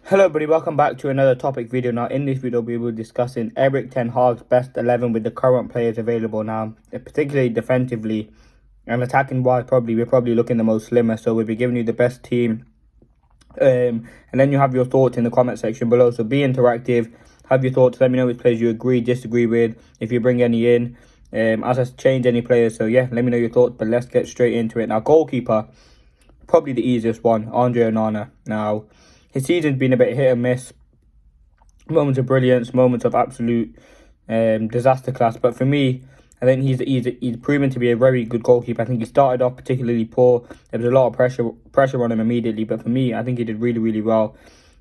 Hello everybody, welcome back to another topic video. Now in this video we will be discussing Ten Hag's best 11 with the current players available now, particularly defensively and attacking wise. We're probably looking the most slimmer, so we'll be giving you the best team, and then you have your thoughts in the comment section below. So be interactive, have your thoughts, let me know which players you agree, disagree with, if you bring any in, as I change any players. So yeah, let me know your thoughts, but let's get straight into it. Now goalkeeper, probably the easiest one, Andre Onana. Now his season's been a bit hit and miss, moments of brilliance, moments of absolute disaster class. But for me, I think he's proven to be a very good goalkeeper. I think he started off particularly poor. There was a lot of pressure on him immediately. But for me, I think he did really well.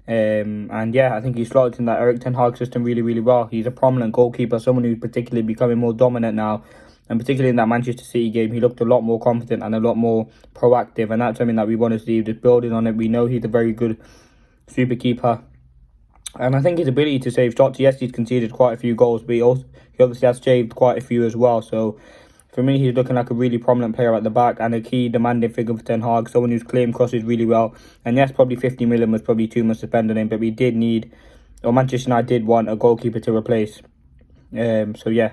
And yeah, I think he slotted in that Ten Hag system really well. He's a prominent goalkeeper, someone who's particularly becoming more dominant now. And particularly in that Manchester City game, he looked a lot more confident and a lot more proactive. And that's something that we want to see, just building on it. We know he's a very good super keeper. And I think his ability to save shots, yes, he's conceded quite a few goals, but he obviously has saved quite a few as well. So for me, he's looking like a really prominent player at the back and a key demanding figure for Ten Hag, someone who's clearing crosses really well. And yes, probably 50 million was probably too much to spend on him, but we did need, or Manchester United did want a goalkeeper to replace. So yeah,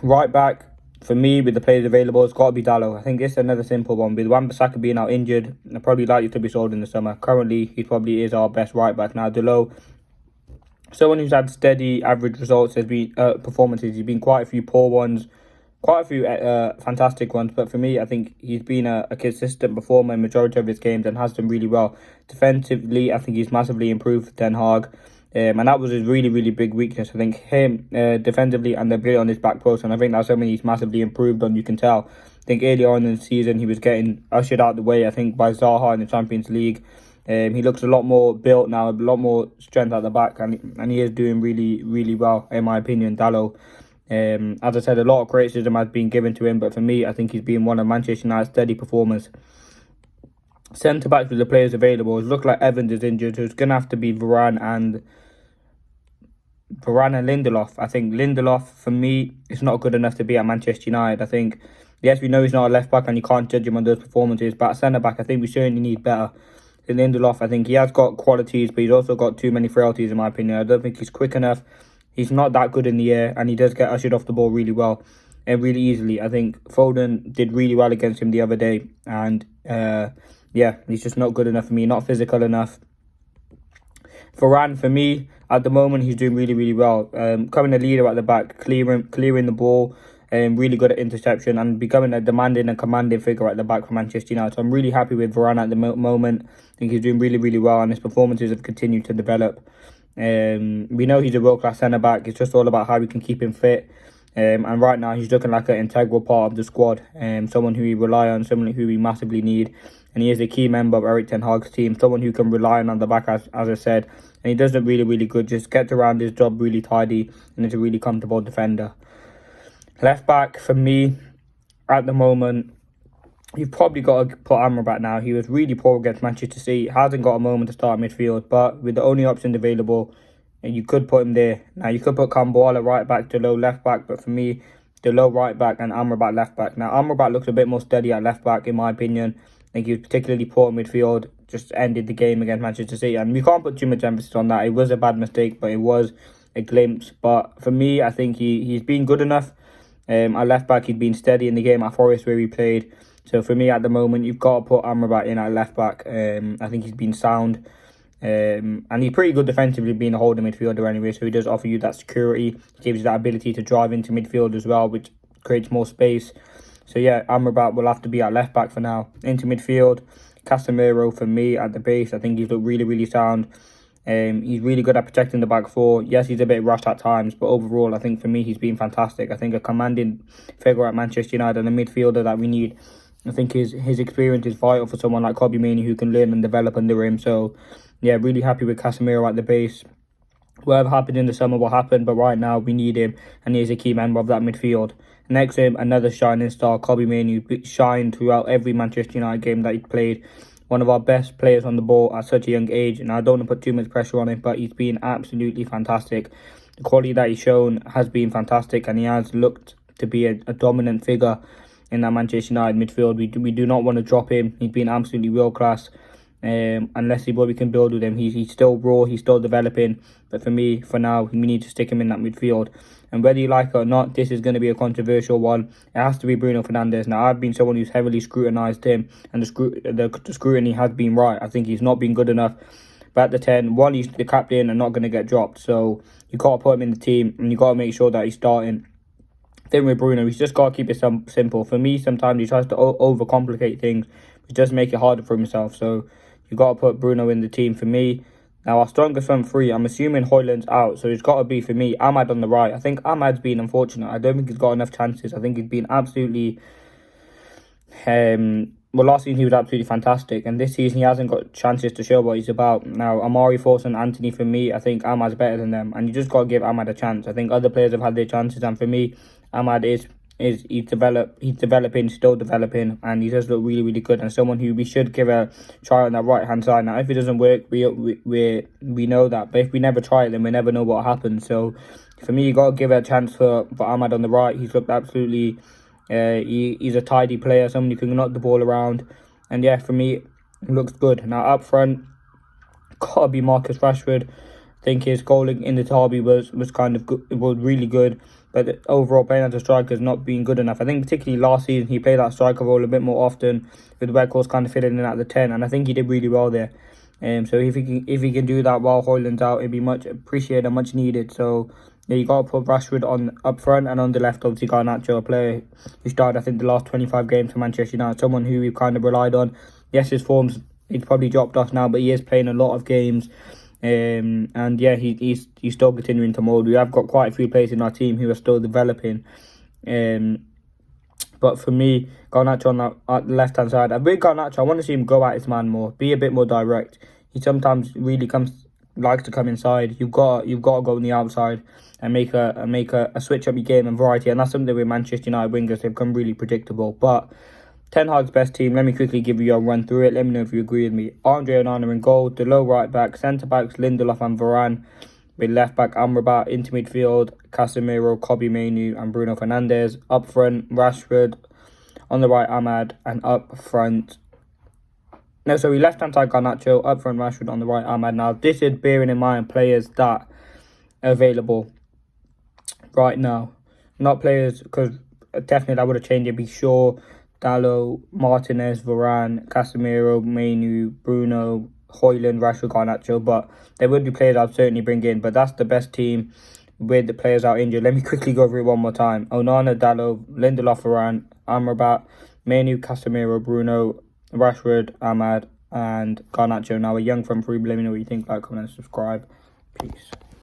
right back, for me, with the players available, it's got to be Dalot. I think it's another simple one. With Wan-Bissaka being out injured, and probably likely to be sold in the summer. Currently, he probably is our best right back now. Dalot, someone who's had steady, average results, has been performances. He's been quite a few poor ones, quite a few fantastic ones. But for me, I think he's been a consistent performer in majority of his games and has done really well. Defensively, I think he's massively improved for Ten Hag. And that was his really big weakness. I think him defensively and the ability on his back post, and I think that's something he's massively improved on. You can tell. I think earlier on in the season he was getting ushered out the way, I think, by Zaha in the Champions League. He looks a lot more built now, a lot more strength at the back, and he is doing really well, in my opinion, Dalot. As I said, a lot of criticism has been given to him, but for me, I think he's been one of Manchester United's steady performers. Centre-backs with the players available, it looks like Evans is injured, so it's going to have to be Varane and Lindelof. I think Lindelof, for me, is not good enough to be at Manchester United. I think, yes, we know he's not a left-back and you can't judge him on those performances, but at centre-back, I think we certainly need better than Lindelof. I think he has got qualities, but he's also got too many frailties, in my opinion. I don't think he's quick enough. He's not that good in the air, and he does get ushered off the ball really well and really easily. I think Foden did really well against him the other day, and yeah, he's just not good enough for me, not physical enough. Varane, for me, at the moment, he's doing really well. Becoming a leader at the back, clearing the ball, really good at interception, and becoming a demanding and commanding figure at the back for Manchester United. So I'm really happy with Varane at the moment. I think he's doing really well, and his performances have continued to develop. We know he's a world-class centre-back. It's just all about how we can keep him fit. And right now, he's looking like an integral part of the squad. Someone who we rely on, someone who we massively need. And he is a key member of Ten Hag's team, someone who can rely on the back, as I said. And he does it really good, just gets around his job really tidy, and is a really comfortable defender. Left back, for me, at the moment, you've probably got to put Amrabat now. He was really poor against Manchester City, hasn't got a moment to start midfield, but with the only options available, you could put him there. Now, you could put Kambwala at right back, Dalot left back, but for me, Dalot right back and Amrabat left back. Now, Amrabat looks a bit more steady at left back, in my opinion. I think he was particularly poor in midfield, just ended the game against Manchester City. And we can't put too much emphasis on that. It was a bad mistake, but it was a glimpse. But for me, I think he's been good enough. At left back, he'd been steady in the game at Forest where he played. So for me, at the moment, you've got to put Amrabat in at left back. I think he's been sound. And he's pretty good defensively, being a holding midfielder anyway. So he does offer you that security. Gives you that ability to drive into midfield as well, which creates more space. So yeah, Amrabat will have to be at left back for now. Into midfield, Casemiro for me at the base. I think he's looked really sound. He's really good at protecting the back four. Yes, he's a bit rushed at times, but overall, I think for me, he's been fantastic. I think a commanding figure at Manchester United and a midfielder that we need. I think his experience is vital for someone like Kobbie Mainoo, who can learn and develop under him. So yeah, really happy with Casemiro at the base. Whatever happened in the summer will happen, but right now we need him, and he is a key member of that midfield. Next to him, another shining star, Kobbie Mainoo, shined throughout every Manchester United game that he played. One of our best players on the ball at such a young age, and I don't want to put too much pressure on him, but he's been absolutely fantastic. The quality that he's shown has been fantastic, and he has looked to be a dominant figure in that Manchester United midfield. We do not want to drop him. He's been absolutely world class. Unless we can build with him. He's still raw, he's still developing. But for me, for now, we need to stick him in that midfield. And whether you like it or not, this is going to be a controversial one. It has to be Bruno Fernandes. Now, I've been someone who's heavily scrutinised him, and the scrutiny has been right. I think he's not been good enough. But at the 10, one, he's the captain and not going to get dropped. So you got to put him in the team, and you got to make sure that he's starting. Then with Bruno, he's just got to keep it simple. For me, sometimes he tries to overcomplicate things, which does make it harder for himself. So you got to put Bruno in the team for me. Now, our strongest front three, I'm assuming Højlund's out, so it's got to be, for me, Ahmad on the right. I think Ahmad's been unfortunate. I don't think he's got enough chances. I think he's been absolutely... well, last season he was absolutely fantastic, and this season he hasn't got chances to show what he's about. Now, Amari, Force and Anthony, for me, I think Ahmad's better than them, and you just got to give Ahmad a chance. I think other players have had their chances, and for me, Ahmad he's developing, still developing, and he does look really, really good, and someone who we should give a try on that right hand side. Now, if it doesn't work, we know that, but if we never try it, then we never know what happens. So for me, you got to give it a chance for Ahmad on the right. He's looked absolutely he's a tidy player, someone who can knock the ball around, and yeah, for me, it looks good. Now up front, gotta be Marcus Rashford. I think his goal in the derby was kind of good, was really good, but overall playing as a striker has not been good enough. I think particularly last season he played that striker role a bit more often, with Weghorst kind of filling in at the 10, and I think he did really well there. So if he can do that while Højlund's out, it'd be much appreciated and much needed. So yeah, you got to put Rashford on up front, and on the left, obviously Garnacho, a player who started, I think, the last 25 games for Manchester United, someone who we've kind of relied on. Yes, his form's, he's probably dropped off now, but he is playing a lot of games. And yeah, he's still continuing to mould. We have got quite a few players in our team who are still developing. But for me, Garnacho on the left-hand side, with Garnacho, I want to see him go at his man more, be a bit more direct. He sometimes really likes to come inside. You've got to go on the outside and make a switch up your game and variety. And that's something with Manchester United wingers, they've become really predictable. But Ten Hag's best team, let me quickly give you a run through it. Let me know if you agree with me. Andre Onana in goal, the low right back, centre backs Lindelof and Varane, with left back Amrabat, into midfield Casemiro, Kobbie Mainoo and Bruno Fernandes. Up front, Rashford, on the right Ahmad, and up front, no, sorry, left hand side Garnacho, up front Rashford, on the right Ahmad. Now this is bearing in mind players that are available right now, not players, because definitely I would have changed it. Be sure Dalot, Martinez, Varane, Casemiro, Mainoo, Bruno, Højlund, Rashford, Garnacho. But there would be players I'd certainly bring in. But that's the best team with the players out injured. Let me quickly go over it one more time. Onana, Dalot, Lindelof, Varane, Amrabat, Mainoo, Casemiro, Bruno, Rashford, Ahmad, and Garnacho. Now a young front three. Let me know what you think. Like, comment, and subscribe. Peace.